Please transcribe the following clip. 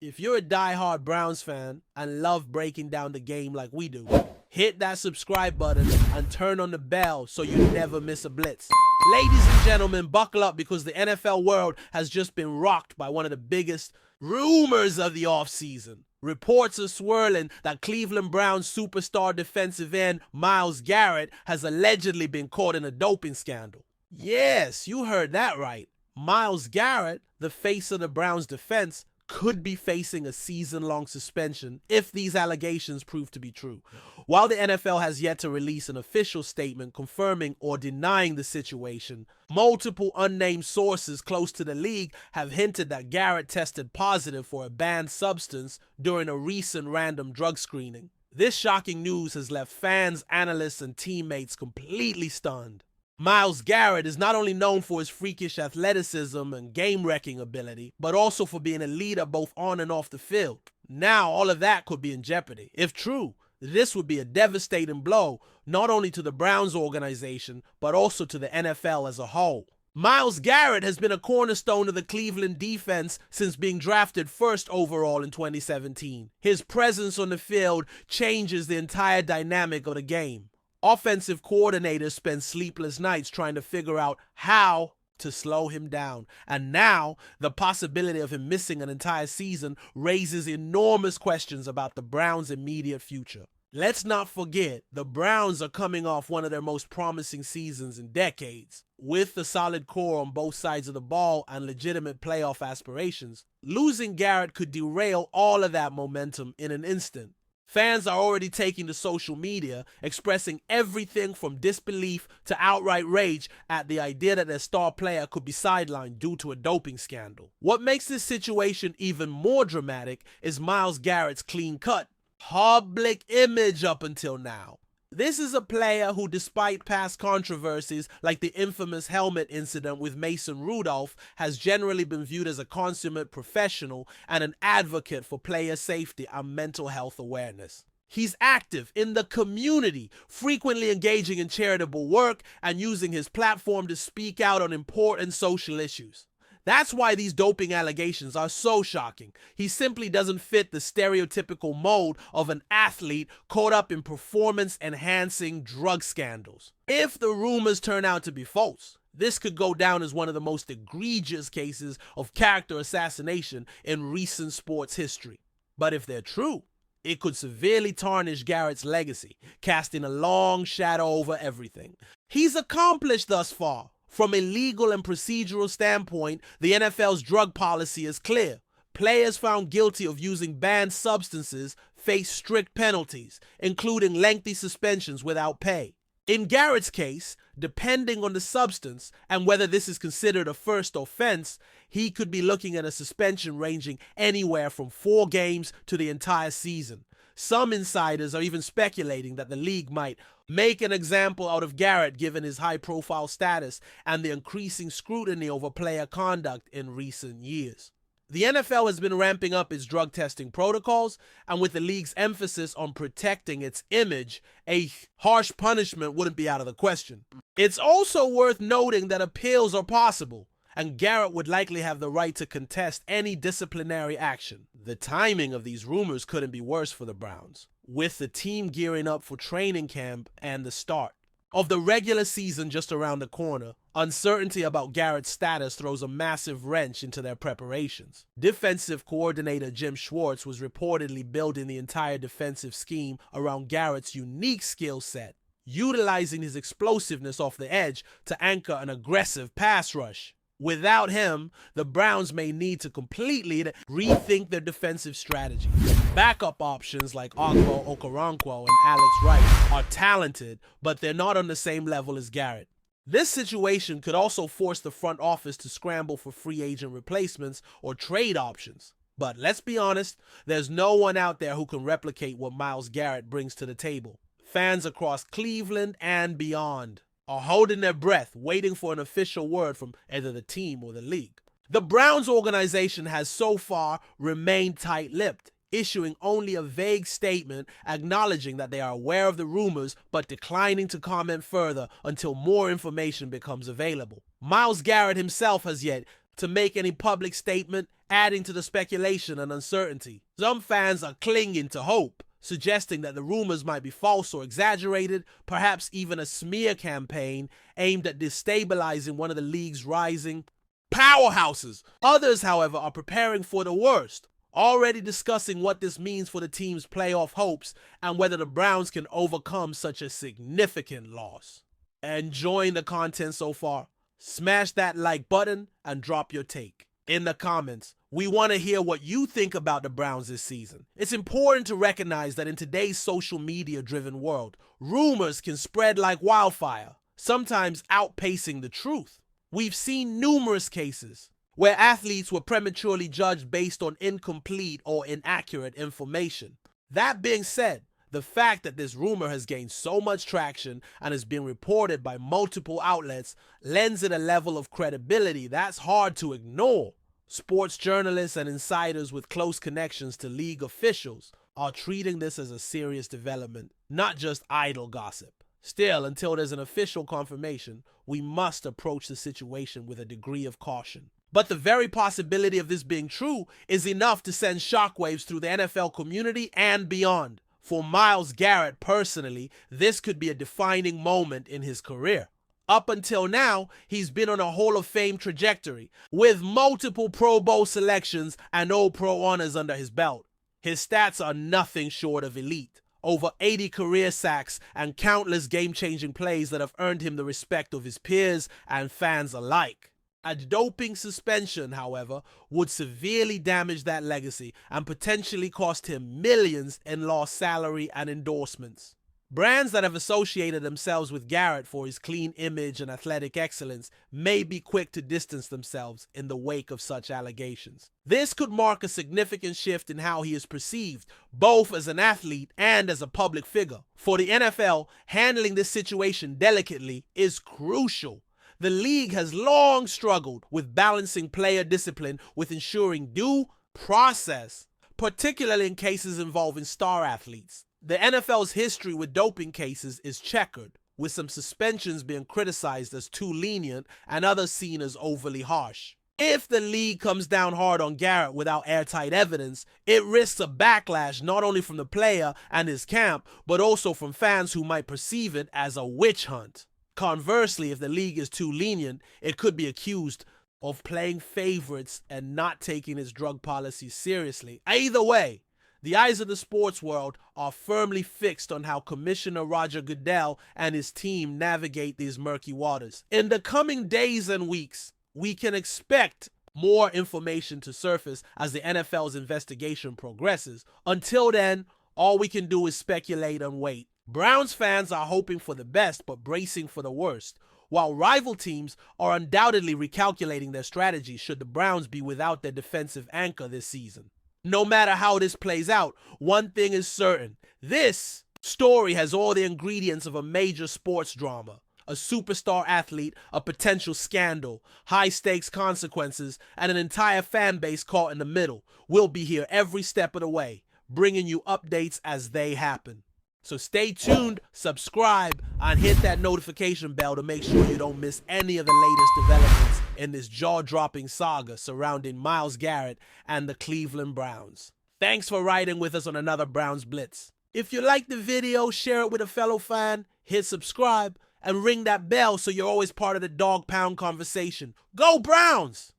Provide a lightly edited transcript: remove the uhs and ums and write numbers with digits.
If you're a die-hard Browns fan and love breaking down the game like we do, hit that subscribe button and turn on the bell so you never miss a blitz. Ladies and gentlemen, buckle up because the NFL world has just been rocked by one of the biggest rumors of the offseason. Reports are swirling that Cleveland Browns superstar defensive end Myles Garrett has allegedly been caught in a doping scandal. Yes, you heard that right. Myles Garrett, the face of the Browns defense, could be facing a season-long suspension if these allegations prove to be true. While the NFL has yet to release an official statement confirming or denying the situation, multiple unnamed sources close to the league have hinted that Garrett tested positive for a banned substance during a recent random drug screening. This shocking news has left fans, analysts, and teammates completely stunned. Myles Garrett is not only known for his freakish athleticism and game-wrecking ability, but also for being a leader both on and off the field. Now, all of that could be in jeopardy. If true, this would be a devastating blow, not only to the Browns organization, but also to the NFL as a whole. Myles Garrett has been a cornerstone of the Cleveland defense since being drafted first overall in 2017. His presence on the field changes the entire dynamic of the game. Offensive coordinators spend sleepless nights trying to figure out how to slow him down. And now, the possibility of him missing an entire season raises enormous questions about the Browns' immediate future. Let's not forget, the Browns are coming off one of their most promising seasons in decades. With a solid core on both sides of the ball and legitimate playoff aspirations, losing Garrett could derail all of that momentum in an instant. Fans are already taking to social media, expressing everything from disbelief to outright rage at the idea that their star player could be sidelined due to a doping scandal. What makes this situation even more dramatic is Myles Garrett's clean-cut public image up until now. This is a player who, despite past controversies like the infamous helmet incident with Mason Rudolph, has generally been viewed as a consummate professional and an advocate for player safety and mental health awareness. He's active in the community, frequently engaging in charitable work and using his platform to speak out on important social issues. That's why these doping allegations are so shocking. He simply doesn't fit the stereotypical mold of an athlete caught up in performance-enhancing drug scandals. If the rumors turn out to be false, this could go down as one of the most egregious cases of character assassination in recent sports history. But if they're true, it could severely tarnish Garrett's legacy, casting a long shadow over everything he's accomplished thus far. From a legal and procedural standpoint, the NFL's drug policy is clear. Players found guilty of using banned substances face strict penalties, including lengthy suspensions without pay. In Garrett's case, depending on the substance and whether this is considered a first offense, he could be looking at a suspension ranging anywhere from 4 games to the entire season. Some insiders are even speculating that the league might make an example out of Garrett given his high-profile status and the increasing scrutiny over player conduct in recent years. The NFL has been ramping up its drug testing protocols, and with the league's emphasis on protecting its image, a harsh punishment wouldn't be out of the question. It's also worth noting that appeals are possible, and Garrett would likely have the right to contest any disciplinary action. The timing of these rumors couldn't be worse for the Browns, with the team gearing up for training camp and the start of the regular season just around the corner. Uncertainty about Garrett's status throws a massive wrench into their preparations. Defensive coordinator Jim Schwartz was reportedly building the entire defensive scheme around Garrett's unique skill set, utilizing his explosiveness off the edge to anchor an aggressive pass rush. Without him, the Browns may need to completely rethink their defensive strategy. Backup options like Ogbo Okoronkwo and Alex Wright are talented, but they're not on the same level as Garrett. This situation could also force the front office to scramble for free agent replacements or trade options. But let's be honest, there's no one out there who can replicate what Myles Garrett brings to the table. Fans across Cleveland and beyond are holding their breath, waiting for an official word from either the team or the league. The Browns organization has so far remained tight-lipped, issuing only a vague statement acknowledging that they are aware of the rumors but declining to comment further until more information becomes available. Myles Garrett himself has yet to make any public statement, adding to the speculation and uncertainty. Some fans are clinging to hope, suggesting that the rumors might be false or exaggerated, perhaps even a smear campaign aimed at destabilizing one of the league's rising powerhouses. Others, however, are preparing for the worst, already discussing what this means for the team's playoff hopes and whether the Browns can overcome such a significant loss. Enjoying the content so far? Smash that like button and drop your take in the comments. We want to hear what you think about the Browns this season. It's important to recognize that in today's social media-driven world, rumors can spread like wildfire, sometimes outpacing the truth. We've seen numerous cases where athletes were prematurely judged based on incomplete or inaccurate information. That being said, the fact that this rumor has gained so much traction and is being reported by multiple outlets lends it a level of credibility that's hard to ignore. Sports journalists and insiders with close connections to league officials are treating this as a serious development, not just idle gossip. Still, until there's an official confirmation, we must approach the situation with a degree of caution. But the very possibility of this being true is enough to send shockwaves through the NFL community and beyond. For Myles Garrett personally, this could be a defining moment in his career. Up until now, he's been on a Hall of Fame trajectory, with multiple Pro Bowl selections and All-Pro honors under his belt. His stats are nothing short of elite. Over 80 career sacks and countless game-changing plays that have earned him the respect of his peers and fans alike. A doping suspension, however, would severely damage that legacy and potentially cost him millions in lost salary and endorsements. Brands that have associated themselves with Garrett for his clean image and athletic excellence may be quick to distance themselves in the wake of such allegations. This could mark a significant shift in how he is perceived, both as an athlete and as a public figure. For the NFL, handling this situation delicately is crucial. The league has long struggled with balancing player discipline with ensuring due process, particularly in cases involving star athletes. The NFL's history with doping cases is checkered, with some suspensions being criticized as too lenient and others seen as overly harsh. If the league comes down hard on Garrett without airtight evidence, it risks a backlash not only from the player and his camp, but also from fans who might perceive it as a witch hunt. Conversely, if the league is too lenient, it could be accused of playing favorites and not taking its drug policies seriously. Either way, the eyes of the sports world are firmly fixed on how Commissioner Roger Goodell and his team navigate these murky waters. In the coming days and weeks, we can expect more information to surface as the NFL's investigation progresses. Until then, all we can do is speculate and wait. Browns fans are hoping for the best but bracing for the worst, while rival teams are undoubtedly recalculating their strategy should the Browns be without their defensive anchor this season. No matter how this plays out, one thing is certain. This story has all the ingredients of a major sports drama. A superstar athlete, a potential scandal, high-stakes consequences, and an entire fan base caught in the middle. We'll be here every step of the way, bringing you updates as they happen. So stay tuned, subscribe, and hit that notification bell to make sure you don't miss any of the latest developments in this jaw-dropping saga surrounding Myles Garrett and the Cleveland Browns. Thanks for riding with us on another Browns Blitz. If you liked the video, share it with a fellow fan, hit subscribe, and ring that bell so you're always part of the Dawg Pound conversation. Go Browns!